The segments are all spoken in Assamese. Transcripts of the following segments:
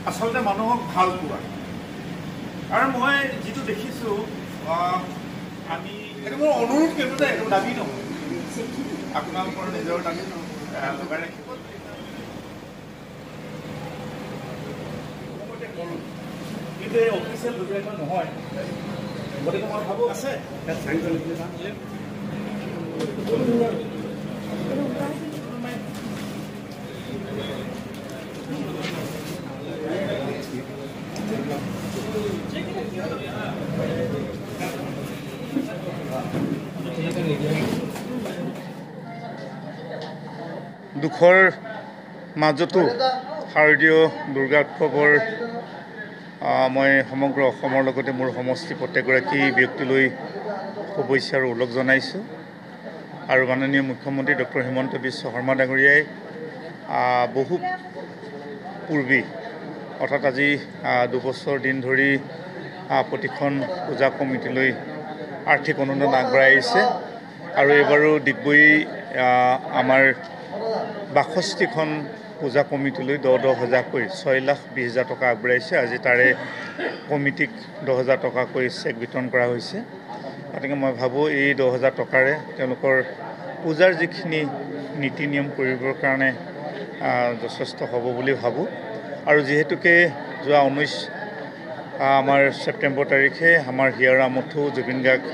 আচলতে মানুহক ভাল পোৱা আৰু মই যিটো দেখিছোঁ আমি এইটো মোৰ অনুৰোধ কিন্তু যে এইটো দাবী নহয় আপোনালোকৰ নিজৰ দাবী লগাই ৰাখিব কিন্তু এই অফিচিয়েল ডকুমেণ্ট নহয় গতিকে মই ভাবোঁ আছে দুখৰ মাজতো শাৰদীয় দুৰ্গা উৎসৱৰ মই সমগ্ৰ অসমৰ লগতে মোৰ সমষ্টি প্ৰত্যেকগৰাকী ব্যক্তিলৈ শুভেচ্ছা আৰু ওলগ জনাইছোঁ আৰু মাননীয় মুখ্যমন্ত্ৰী ডক্টৰ হিমন্ত বিশ্ব শৰ্মা ডাঙৰীয়াই বহু পূৰ্বে অৰ্থাৎ আজি 2 বছৰ দিন ধৰি প্ৰতিখন পূজা কমিটিলৈ আৰ্থিক অনুদান আগবঢ়াই আহিছে আৰু এইবাৰো ডিগবৈ আমাৰ 62খন পূজা কমিটিলৈ 10,000কৈ 6,20,000 টকা আগবঢ়াইছে আজি তাৰে কমিটিক 10,000 টকাকৈ চেক বিতৰণ কৰা হৈছে গতিকে মই ভাবোঁ এই 10,000 টকাৰে তেওঁলোকৰ পূজাৰ যিখিনি নীতি নিয়ম কৰিবৰ কাৰণে যথেষ্ট হ'ব বুলি ভাবোঁ আৰু যিহেতুকে যোৱা 19 আমাৰ ছেপ্টেম্বৰ তাৰিখে আমাৰ হিয়াৰ আমঠু জুবিন গাৰ্গ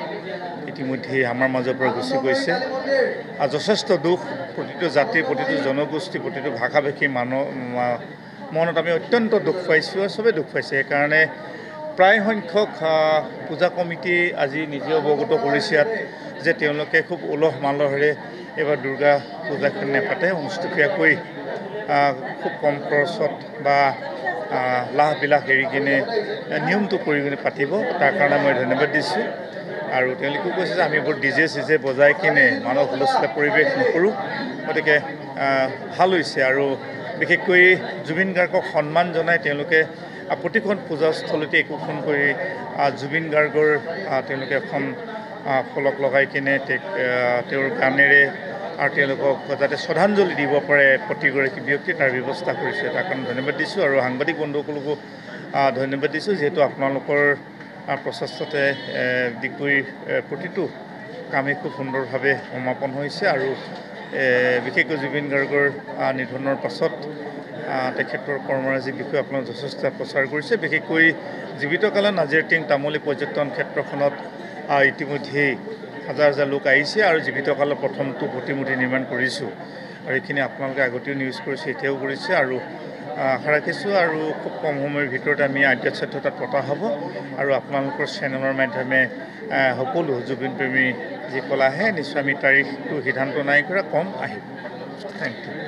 ইতিমধ্যে আমাৰ মাজৰ পৰা গুচি গৈছে আৰু যথেষ্ট দুখ প্ৰতিটো জাতি প্ৰতিটো জনগোষ্ঠী প্ৰতিটো ভাষা ভাষী মনত আমি অত্যন্ত দুখ পাইছোঁ আৰু চবেই দুখ পাইছে সেইকাৰণে প্ৰায় সংখ্যক পূজা কমিটি আজি নিজে অৱগত কৰিছে ইয়াত যে তেওঁলোকে খুব উলহ মালহেৰে এইবাৰ দুৰ্গা পূজাখন নেপাতে অনুষ্ঠিতকৈ খুব কম খৰচত বা লাহ বিলাহ এৰি কিনে নিয়মটো কৰি কিনে পাতিব তাৰ কাৰণে মই ধন্যবাদ দিছোঁ আৰু তেওঁলোকেও কৈছে যে আমি বৰ ডিজে চিজে বজাই কিনে মানুহ হুলস্থুলীয়া পৰিৱেশ নকৰোঁ গতিকে ভাল হৈছে আৰু বিশেষকৈ জুবিন গাৰ্গক সন্মান জনাই তেওঁলোকে প্ৰতিখন পূজাস্থলীতে একোখন কৰি জুবিন গাৰ্গৰ তেওঁলোকে এখন ফলক লগাই কিনে তেওঁৰ গানেৰে আৰু তেওঁলোকক যাতে শ্ৰদ্ধাঞ্জলি দিব পাৰে প্ৰতিগৰাকী ব্যক্তি তাৰ ব্যৱস্থা কৰিছে তাৰ কাৰণে ধন্যবাদ দিছোঁ আৰু সাংবাদিক বন্ধুসকলকো ধন্যবাদ দিছোঁ যিহেতু আপোনালোকৰ প্ৰচেষ্টাতে ডিগবৈৰ প্ৰতিটো কামেই খুব সুন্দৰভাৱে সমাপন হৈছে আৰু বিশেষকৈ জুবিন গাৰ্গৰ নিধনৰ পাছত তেখেতৰ কৰ্মৰাজিৰ বিষয়ে আপোনালোকে যথেষ্ট প্ৰচাৰ কৰিছে বিশেষকৈ জীৱিতকালত নাজিৰ টিং তামুলী পৰ্যটন ক্ষেত্ৰখনত ইতিমধ্যেই হাজাৰ হাজাৰ লোক আহিছে আৰু জীৱিতকালত প্ৰথমটো প্ৰতিমূৰ্তি নিৰ্মাণ কৰিছোঁ আৰু এইখিনি আপোনালোকে আগতেও নিউজ কৰিছে এতিয়াও কৰিছে আৰু আশা ৰাখিছোঁ আৰু খুব কম সময়ৰ ভিতৰতে আমি আদ্যশ্ৰাদ্ধ তাত পতা হ'ব আৰু আপোনালোকৰ চেনেলৰ মাধ্যমে সকলো জুবিন প্ৰেমী যিসকল আহে নিশ্চয় আমি তাৰিখটো সিদ্ধান্ত নাই কৰা কম আহিব থেংক ইউ